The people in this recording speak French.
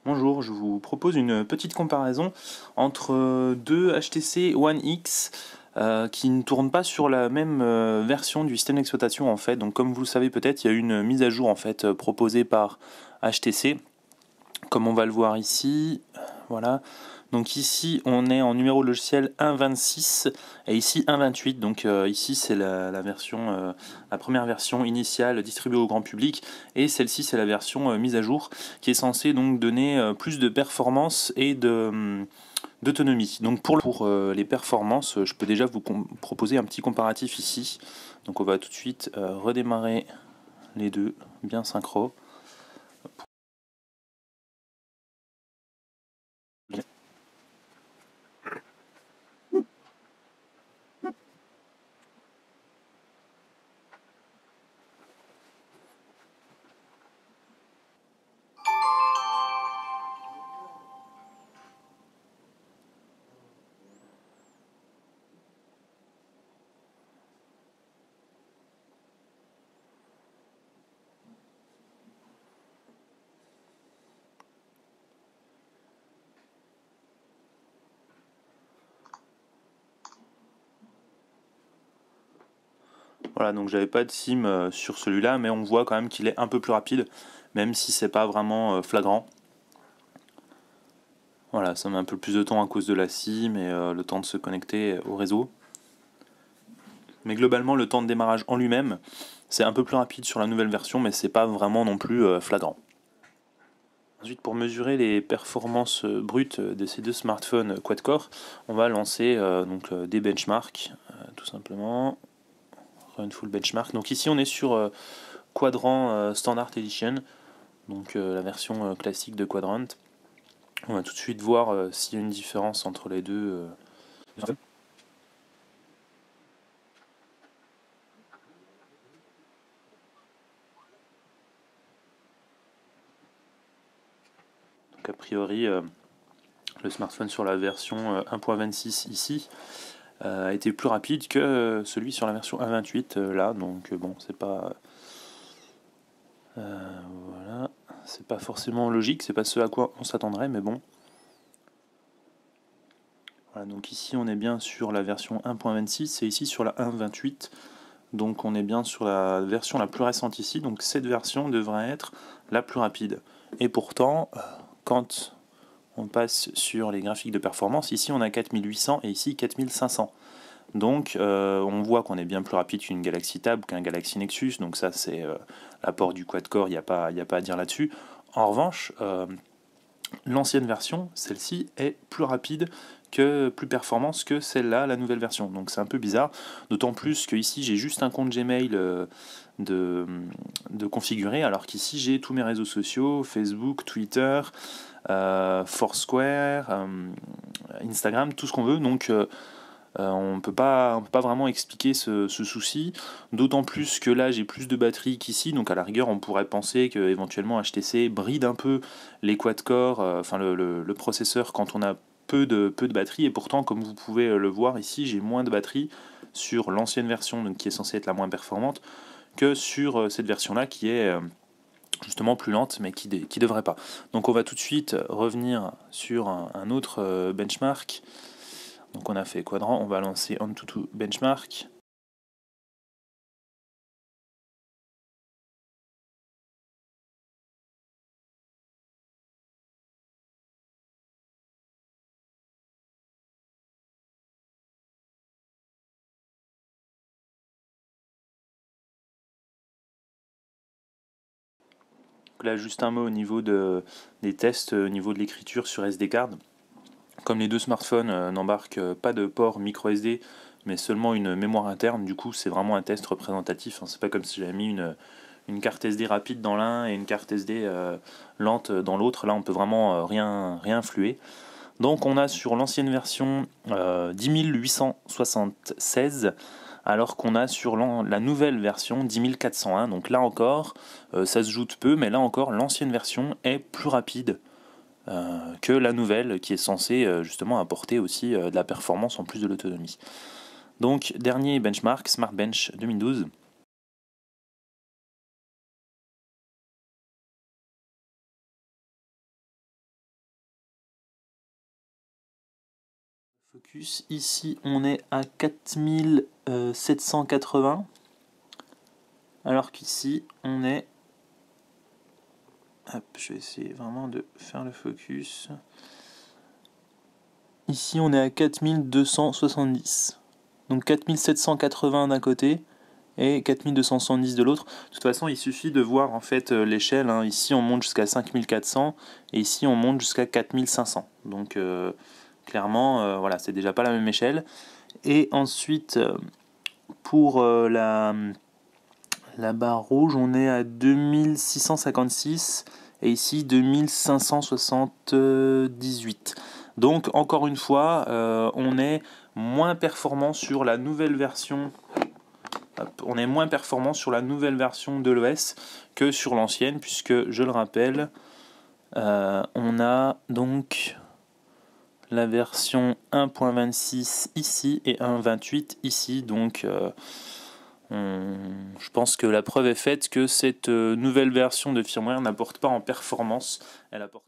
Bonjour, je vous propose une petite comparaison entre deux HTC One X qui ne tournent pas sur la même version du système d'exploitation en fait. Donc comme vous le savez peut-être, il y a une mise à jour en fait proposée par HTC, comme on va le voir ici. Voilà. Donc ici on est en numéro logiciel 1.26 et ici 1.28. Donc ici c'est la version, la première version initiale distribuée au grand public, et celle-ci c'est la version mise à jour qui est censée donc donner plus de performance et d'autonomie. Donc pour les performances, je peux déjà vous proposer un petit comparatif ici. Donc on va tout de suite redémarrer les deux bien synchro. Voilà, donc j'avais pas de sim sur celui-là, mais on voit quand même qu'il est un peu plus rapide, même si c'est pas vraiment flagrant. Voilà, ça met un peu plus de temps à cause de la SIM et le temps de se connecter au réseau. Mais globalement, le temps de démarrage en lui-même, c'est un peu plus rapide sur la nouvelle version, mais c'est pas vraiment non plus flagrant. Ensuite, pour mesurer les performances brutes de ces deux smartphones quad-core, on va lancer des benchmarks, tout simplement. Run full benchmark. Donc ici, on est sur Quadrant Standard Edition, donc la version classique de Quadrant. On va tout de suite voir s'il y a une différence entre les deux. Donc a priori, le smartphone sur la version 1.26 ici a été plus rapide que celui sur la version 1.28 là, donc bon, c'est pas voilà, c'est pas forcément logique, c'est pas ce à quoi on s'attendrait, mais bon. Voilà, donc ici on est bien sur la version 1.26 et ici sur la 1.28. Donc on est bien sur la version la plus récente ici, donc cette version devrait être la plus rapide. Et pourtant, quand on passe sur les graphiques de performance, ici on a 4800 et ici 4500. Donc on voit qu'on est bien plus rapide qu'une Galaxy Tab, qu'un Galaxy Nexus, donc ça c'est l'apport du quad-core, il n'y a pas à dire là-dessus. En revanche, l'ancienne version, celle-ci, est plus rapide, plus performance que celle-là, la nouvelle version. Donc c'est un peu bizarre, d'autant plus que ici j'ai juste un compte Gmail de configurer, alors qu'ici j'ai tous mes réseaux sociaux, Facebook, Twitter, Foursquare, Instagram, tout ce qu'on veut. Donc on ne peut pas vraiment expliquer ce souci, d'autant plus que là j'ai plus de batterie qu'ici, donc à la rigueur on pourrait penser que éventuellement HTC bride un peu les quad-core, enfin le processeur quand on a peu de batterie, et pourtant comme vous pouvez le voir ici, j'ai moins de batterie sur l'ancienne version, donc qui est censée être la moins performante, que sur cette version là qui est justement plus lente, mais qui devrait pas. Donc on va tout de suite revenir sur un autre benchmark. Donc on a fait Quadrant, on va lancer AnTuTu Benchmark. Là juste un mot au niveau des tests, au niveau de l'écriture sur SD card. Comme les deux smartphones n'embarquent pas de port micro SD, mais seulement une mémoire interne, du coup c'est vraiment un test représentatif. C'est pas comme si j'avais mis une carte SD rapide dans l'un et une carte SD lente dans l'autre. Là on peut vraiment rien influer. Donc on a sur l'ancienne version 10876, alors qu'on a sur la nouvelle version 10401. Donc là encore, ça se joue de peu, mais là encore, l'ancienne version est plus rapide que la nouvelle, qui est censée justement apporter aussi de la performance en plus de l'autonomie. Donc dernier benchmark, SmartBench 2012. Focus, ici on est à 4780, alors qu'ici on est... Hop, je vais essayer vraiment de faire le focus. Ici on est à 4270. Donc 4780 d'un côté et 4270 de l'autre. De toute façon, il suffit de voir en fait l'échelle. Hein. Ici on monte jusqu'à 5400 et ici on monte jusqu'à 4500. Donc clairement, voilà, c'est déjà pas la même échelle. Et ensuite, pour la barre rouge, on est à 2656 et ici 2578. Donc encore une fois, on est moins performant sur la nouvelle version. On est moins performant sur la nouvelle version de l'OS que sur l'ancienne, puisque je le rappelle, on a donc la version 1.26 ici et 1.28 ici. Donc je pense que la preuve est faite que cette nouvelle version de firmware n'apporte pas en performance, elle apporte